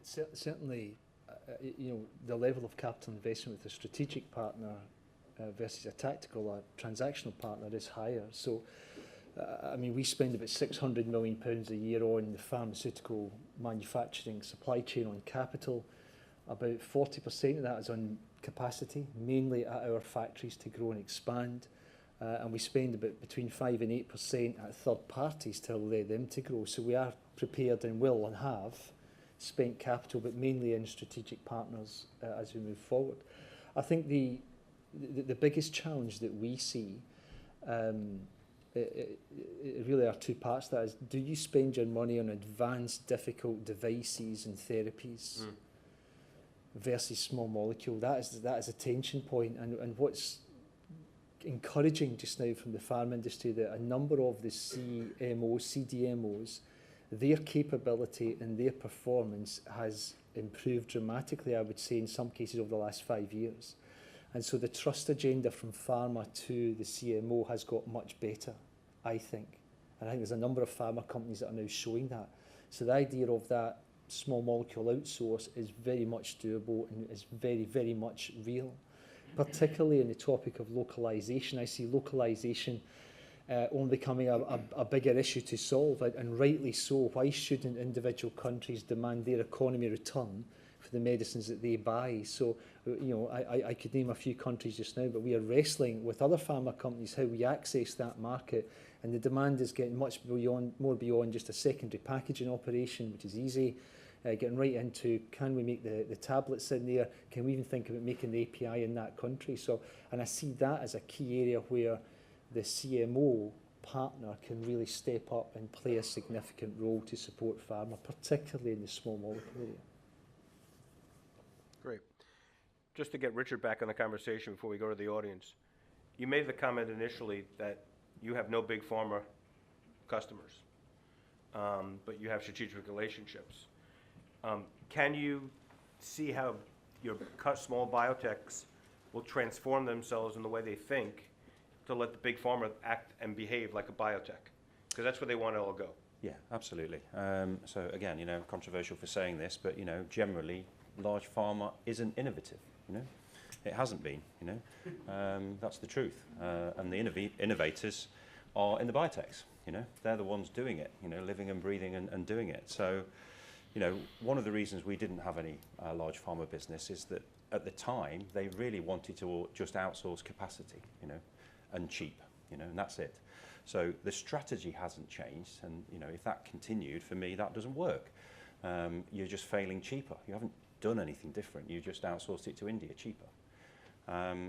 Certainly, you know, the level of capital investment with a strategic partner versus a tactical or transactional partner is higher. So, I mean, we spend about £600 million a year on the pharmaceutical manufacturing supply chain on capital. About 40% of that is on capacity, mainly at our factories to grow and expand. And we spend about between 5 and 8% at third parties to allow them to grow. So we are prepared and will and have spent capital, but mainly in strategic partners as we move forward. I think the biggest challenge that we see, it really are two parts to that. Is, do you spend your money on advanced, difficult devices and therapies versus small molecule? That is a tension point, and what's encouraging just now from the pharma industry, that a number of the CMOs, CDMOs, their capability and their performance has improved dramatically, I would say, in some cases over the last 5 years. And so the trust agenda from pharma to the CMO has got much better, I think. And I think there's a number of pharma companies that are now showing that. So the idea of that small molecule outsource is very much doable and is very, very much real. Particularly in the topic of localization, I see localization only becoming a bigger issue to solve, and rightly so. Why shouldn't individual countries demand their economy return for the medicines that they buy? So, you know, I could name a few countries just now, but we are wrestling with other pharma companies how we access that market, and the demand is getting much more beyond just a secondary packaging operation, which is easy. Getting right into, can we make the tablets in there? Can we even think about making the API in that country? So, and I see that as a key area where the CMO partner can really step up and play a significant role to support pharma, particularly in the small molecule area. Great. Just to get Richard back in the conversation before we go to the audience, you made the comment initially that you have no big pharma customers, but you have strategic relationships. Can you see how your small biotechs will transform themselves in the way they think to let the big pharma act and behave like a biotech? Because that's where they want to all go. Yeah, absolutely. So again, you know, controversial for saying this, but you know, generally, large pharma isn't innovative. You know, it hasn't been. You know, that's the truth. And the innovators are in the biotechs. You know, they're the ones doing it. You know, living and breathing and doing it. So, you know, one of the reasons we didn't have any large pharma business is that at the time they really wanted to just outsource capacity. You know, and cheap. You know, and that's it. So the strategy hasn't changed, and you know, if that continued, for me, that doesn't work. You're just failing cheaper. You haven't done anything different. You just outsourced it to India cheaper.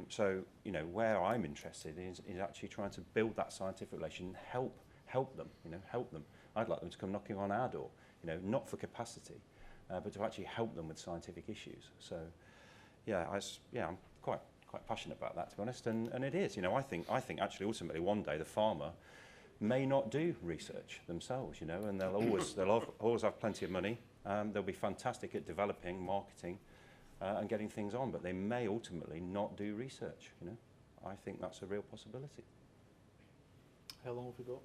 So you know, where I'm interested is actually trying to build that scientific relation, help them. You know, help them. I'd like them to come knocking on our door. You know, not for capacity, but to actually help them with scientific issues. So, yeah, I'm quite passionate about that, to be honest, and it is. You know, I think actually ultimately one day the pharma may not do research themselves, you know, and they'll always have plenty of money. They'll be fantastic at developing, marketing, and getting things on, but they may ultimately not do research. You know, I think that's a real possibility. How long have we got?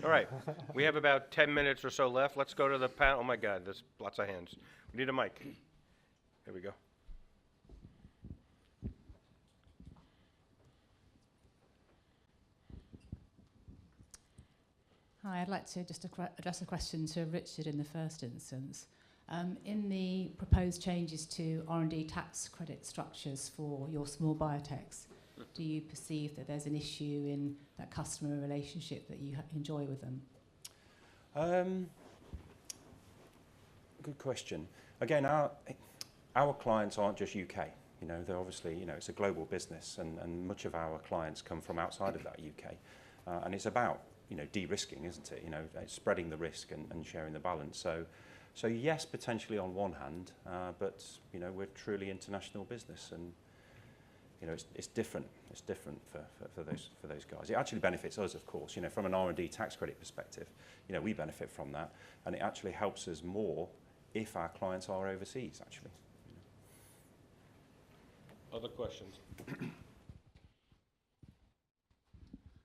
All right, we have about 10 minutes or so left. Let's go to the panel. Oh my God, there's lots of hands. We need a mic. There we go. Hi, I'd like to just address a question to Richard in the first instance. In the proposed changes to R&D tax credit structures for your small biotechs, do you perceive that there's an issue in that customer relationship that you enjoy with them? Good question. Again, our clients aren't just UK. You know, they're obviously, you know, it's a global business, and much of our clients come from outside of that UK, and it's about, you know, de-risking, isn't it? You know, it's spreading the risk and sharing the balance. So yes, potentially on one hand, but you know, we're truly international business, and you know, it's different. It's different for those guys. It actually benefits us, of course. You know, from an R&D tax credit perspective, you know, we benefit from that, and it actually helps us more if our clients are overseas. Actually. Other questions?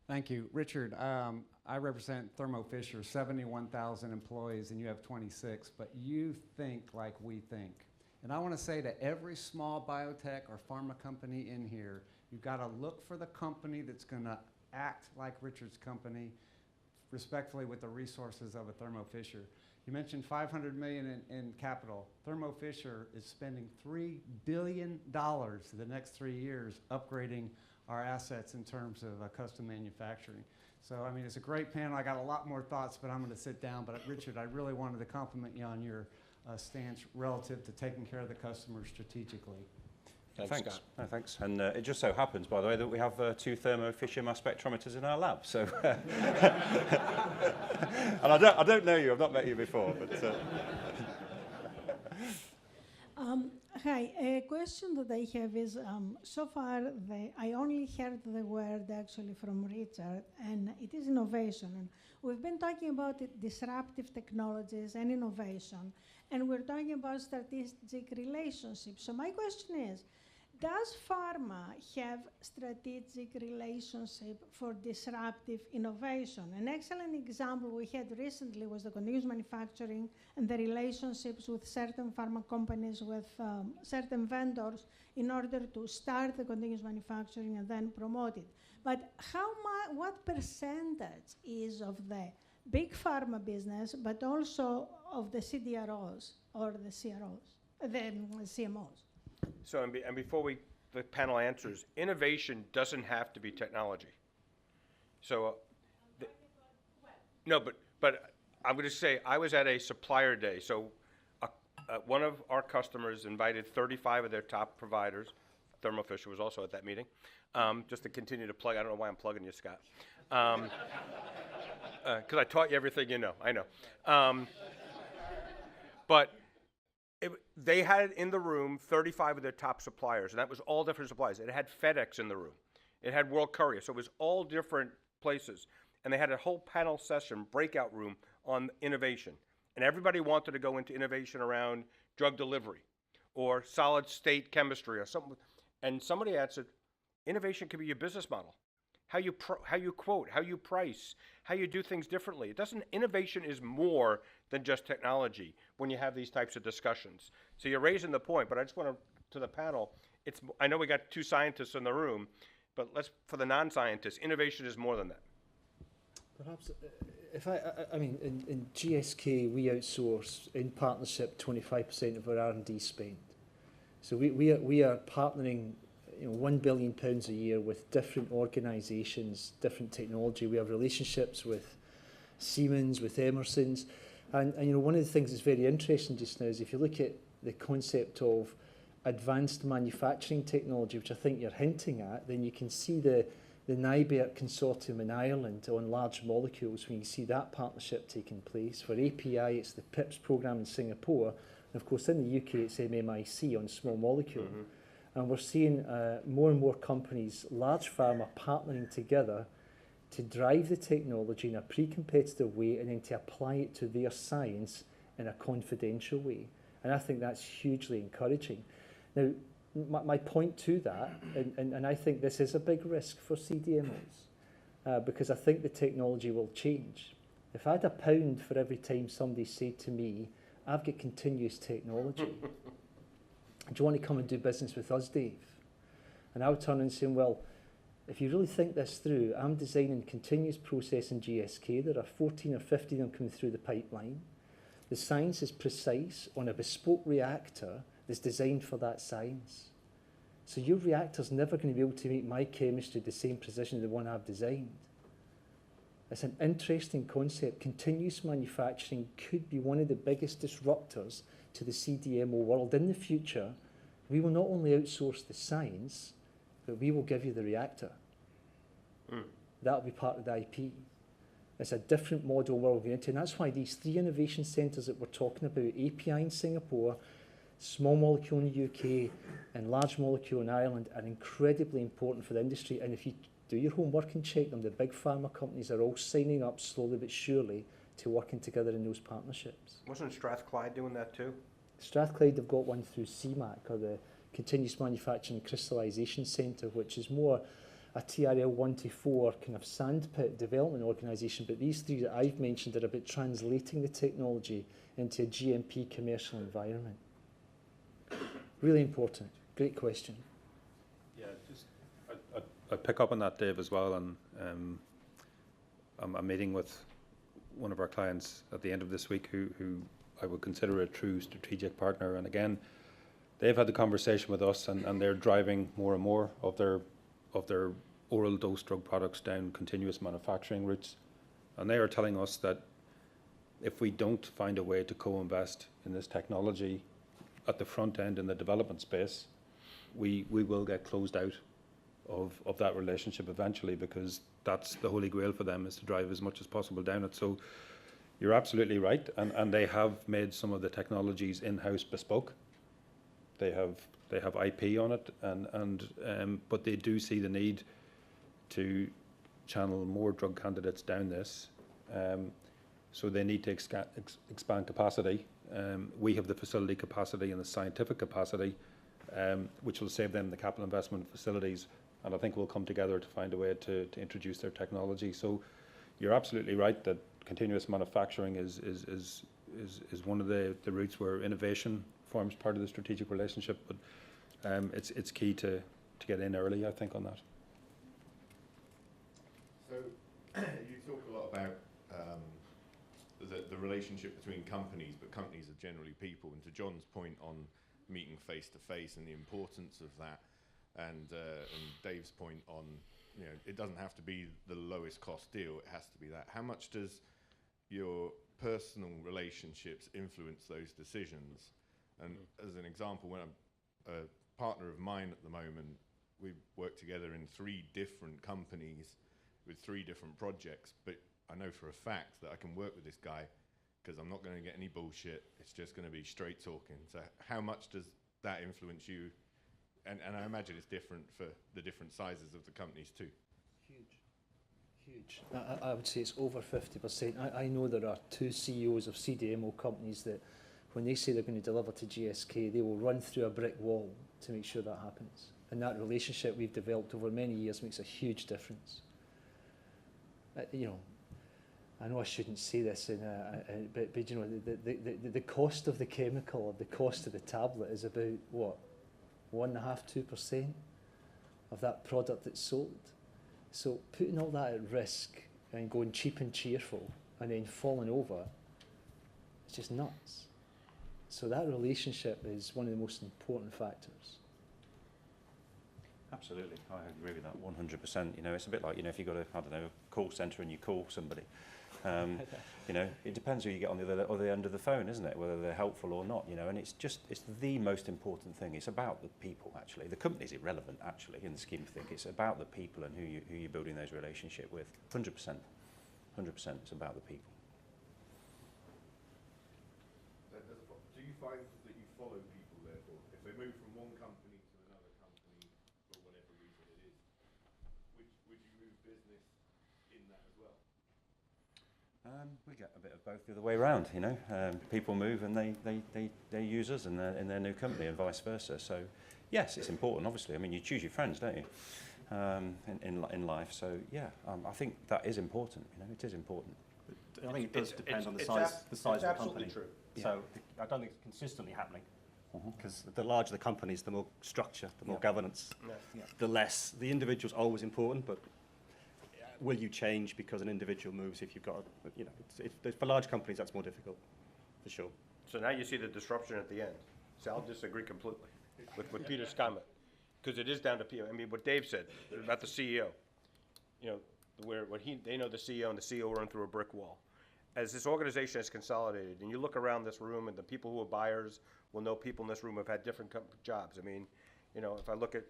Thank you. Richard, I represent Thermo Fisher, 71,000 employees, and you have 26, but you think like we think. And I want to say to every small biotech or pharma company in here, you've got to look for the company that's going to act like Richard's company, respectfully with the resources of a Thermo Fisher. You mentioned $500 million in capital. Thermo Fisher is spending $3 billion the next 3 years upgrading our assets in terms of custom manufacturing. So, I mean, it's a great panel. I got a lot more thoughts, but I'm going to sit down. But Richard, I really wanted to compliment you on your stance relative to taking care of the customer strategically. Thanks, Scott. No, thanks. And it just so happens, by the way, that we have 2 Thermo Fisher mass spectrometers in our lab. So, and I don't know you. I've not met you before, but. Hi, a question that I have is, so far I only heard the word actually from Richard, and it is innovation. And we've been talking about disruptive technologies and innovation, and we're talking about strategic relationships. So my question is, does pharma have strategic relationship for disruptive innovation? An excellent example we had recently was the continuous manufacturing and the relationships with certain pharma companies, with certain vendors, in order to start the continuous manufacturing and then promote it. But what percentage is of the big pharma business, but also of the CDROs or the CROs, the CMOs? So, and before the panel answers, innovation doesn't have to be technology. So, no, but I'm going to say I was at a supplier day. So, one of our customers invited 35 of their top providers. Thermo Fisher was also at that meeting. Just to continue to plug. I don't know why I'm plugging you, Scott. Because I taught you everything you know. I know. But they had in the room 35 of their top suppliers, and that was all different suppliers. It had FedEx in the room. It had World Courier, so it was all different places. And they had a whole panel session, breakout room, on innovation. And everybody wanted to go into innovation around drug delivery or solid state chemistry or something. And somebody answered, innovation could be your business model. How you quote, how you price, how you do things differently. Innovation is more than just technology when you have these types of discussions. So you're raising the point, but I just want to the panel, I know we got two scientists in the room, but for the non-scientists, innovation is more than that. Perhaps, I mean, in GSK, we outsource in partnership 25% of our R&D spend. So we are partnering, £1 billion a year with different organisations, different technology. We have relationships with Siemens, with Emerson's, and one of the things that's very interesting just now is if you look at the concept of advanced manufacturing technology, which I think you're hinting at, then you can see the NIBERT consortium in Ireland on large molecules, when you see that partnership taking place. For API, it's the PIPS program in Singapore, and of course in the UK it's MMIC on small molecule. Mm-hmm. And we're seeing more and more companies, large pharma, partnering together to drive the technology in a pre-competitive way and then to apply it to their science in a confidential way. And I think that's hugely encouraging. Now, my point to that, and I think this is a big risk for CDMOs, because I think the technology will change. If I had £1 for every time somebody said to me, I've got continuous technology, do you want to come and do business with us, Dave? And I would turn and say, well, if you really think this through, I'm designing continuous process in GSK. There are 14 or 15 of them coming through the pipeline. The science is precise on a bespoke reactor that's designed for that science. So your reactor's never going to be able to make my chemistry the same precision as the one I've designed. It's an interesting concept. Continuous manufacturing could be one of the biggest disruptors to the CDMO world. In the future, we will not only outsource the science, but we will give you the reactor. That'll be part of the IP. It's a different model we're going into, and that's why these 3 innovation centres that we're talking about, API in Singapore, small molecule in the UK, and large molecule in Ireland, are incredibly important for the industry. And if you do your homework and check them, the big pharma companies are all signing up slowly but surely to working together in those partnerships. Wasn't Strathclyde doing that too? Strathclyde have got one through CMAC, or the Continuous Manufacturing Crystallisation Centre, which is more a TRL 1 to 4 kind of sandpit development organisation. But these 3 that I've mentioned are about translating the technology into a GMP commercial environment. Really important. Great question. Yeah, just I pick up on that, Dave, as well. And I'm meeting with one of our clients at the end of this week who I would consider a true strategic partner. And again, they've had the conversation with us, and they're driving more and more of their oral dose drug products down continuous manufacturing routes. And they are telling us that if we don't find a way to co-invest in this technology at the front end in the development space, we will get closed out of that relationship eventually, because that's the holy grail for them, is to drive as much as possible down it. So you're absolutely right, and they have made some of the technologies in-house bespoke. They have IP on it, but they do see the need to channel more drug candidates down this. So they need to expand capacity. We have the facility capacity and the scientific capacity, which will save them the capital investment facilities. And I think we'll come together to find a way to introduce their technology. So you're absolutely right that continuous manufacturing is one of the routes where innovation forms part of the strategic relationship. But it's key to get in early, I think, on that. So you talk a lot about the relationship between companies, but companies are generally people. And to John's point on meeting face to face and the importance of that, and Dave's point on, you know, it doesn't have to be the lowest cost deal; it has to be that. How much does your personal relationships influence those decisions? And as an example, when I'm a partner of mine at the moment, we work together in 3 different companies with 3 different projects, but I know for a fact that I can work with this guy because I'm not going to get any bullshit. It's just going to be straight talking. So how much does that influence you? And I imagine it's different for the different sizes of the companies too. Huge. I would say it's over 50%. I know there are 2 CEOs of CDMO companies that when they say they're going to deliver to GSK, they will run through a brick wall to make sure that happens. And that relationship we've developed over many years makes a huge difference. You know, I know I shouldn't say this, but you know, the cost of the chemical or the cost of the tablet is about, what, 1.5%, 2% of that product that's sold. So putting all that at risk and going cheap and cheerful and then falling over, it's just nuts. So that relationship is one of the most important factors. Absolutely, I agree with that 100%. You know, it's a bit like, you know, if you got a, I don't know, a call centre and you call somebody, you know, it depends who you get on the other end of the phone, isn't it? Whether they're helpful or not, you know. And it's the most important thing. It's about the people, actually. The company's irrelevant, actually, in the scheme of things. It's about the people and who you're building those relationships with. 100%, 100%. It's about the people. Do you find that you follow people, therefore, if they move from one company to another company for whatever reason it is, would you move business in that as well? We get a bit of both the other way around, you know. People move and they use us in their new company and vice versa. So, yes, it's important, obviously. I mean, you choose your friends, don't you, in life. So, yeah, I think that is important, you know, it is important. I think it does depend on the size of the company. True. So I don't think it's consistently happening, because the larger the companies, the more structure, the more governance, the less. The individual's always important, but will you change because an individual moves if you've got, you know, for large companies that's more difficult, for sure. So now you see the disruption at the end. So I'll disagree completely with Peter's comment, because it is down to people. I mean, what Dave said about the CEO, you know, they know the CEO and the CEO run through a brick wall. As this organization is consolidated, and you look around this room, and the people who are buyers will know people in this room have had different jobs. I mean, you know, if I look at,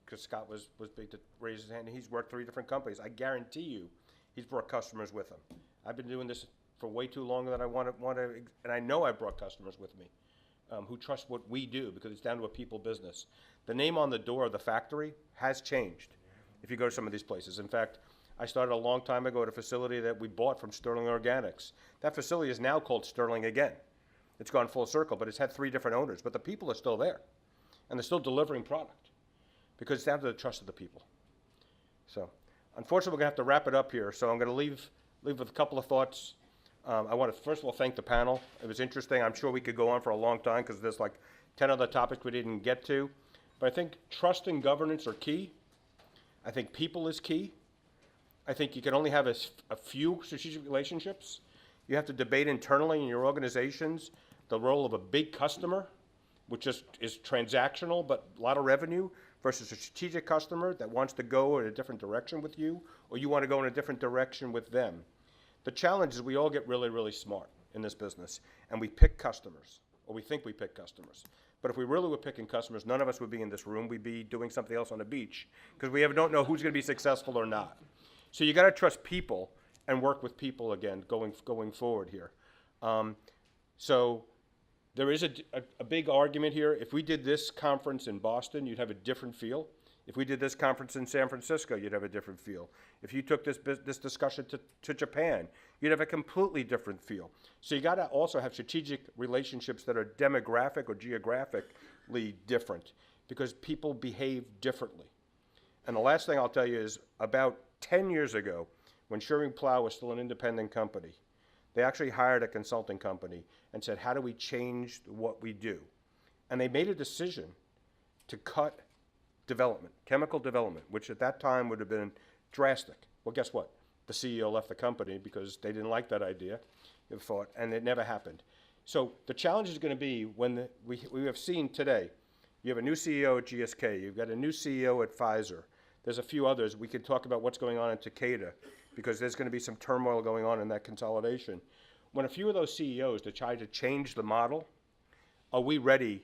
because Scott was big to raise his hand, he's worked 3 different companies. I guarantee you, he's brought customers with him. I've been doing this for way too long that I want to, and I know I brought customers with me who trust what we do, because it's down to a people business. The name on the door of the factory has changed if you go to some of these places. In fact, I started a long time ago at a facility that we bought from Sterling Organics. That facility is now called Sterling again. It's gone full circle, but it's had 3 different owners, but the people are still there, and they're still delivering product, because it's down to the trust of the people. So, unfortunately, we're going to have to wrap it up here, so I'm going to leave with a couple of thoughts. I want to, first of all, thank the panel. It was interesting. I'm sure we could go on for a long time, because there's like 10 other topics we didn't get to. But I think trust and governance are key. I think people is key. I think you can only have a few strategic relationships. You have to debate internally in your organizations the role of a big customer, which is transactional but a lot of revenue, versus a strategic customer that wants to go in a different direction with you, or you want to go in a different direction with them. The challenge is we all get really, really smart in this business, and we pick customers, or we think we pick customers. But if we really were picking customers, none of us would be in this room. We'd be doing something else on the beach, because we don't know who's going to be successful or not. So you got to trust people and work with people again going forward here. So There is a big argument here. If we did this conference in Boston, you'd have a different feel. If we did this conference in San Francisco, you'd have a different feel. If you took this discussion to Japan, you'd have a completely different feel. So you got to also have strategic relationships that are demographic or geographically different, because people behave differently. And the last thing I'll tell you is, about 10 years ago, when Shearing Plow was still an independent company, they actually hired a consulting company and said, how do we change what we do? And they made a decision to cut development, chemical development, which at that time would have been drastic. Well, guess what? The CEO left the company because they didn't like that idea, and it never happened. So the challenge is going to be when we have seen today, you have a new CEO at GSK, you've got a new CEO at Pfizer, there's a few others. We could talk about what's going on in Takeda, because there's going to be some turmoil going on in that consolidation. When a few of those CEOs decide to change the model, are we ready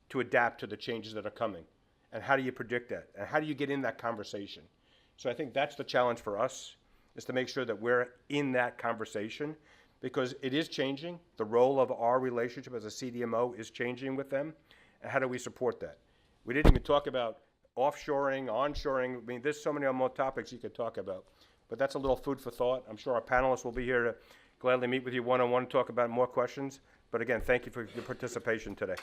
to adapt to the changes that are coming? And how do you predict that? And how do you get in that conversation? So I think that's the challenge for us, is to make sure that we're in that conversation, because it is changing. The role of our relationship as a CDMO is changing with them. And how do we support that? We didn't even talk about offshoring, onshoring. I mean, there's so many more topics you could talk about. But that's a little food for thought. I'm sure our panelists will be here to gladly meet with you one-on-one and talk about more questions. But again, thank you for your participation today.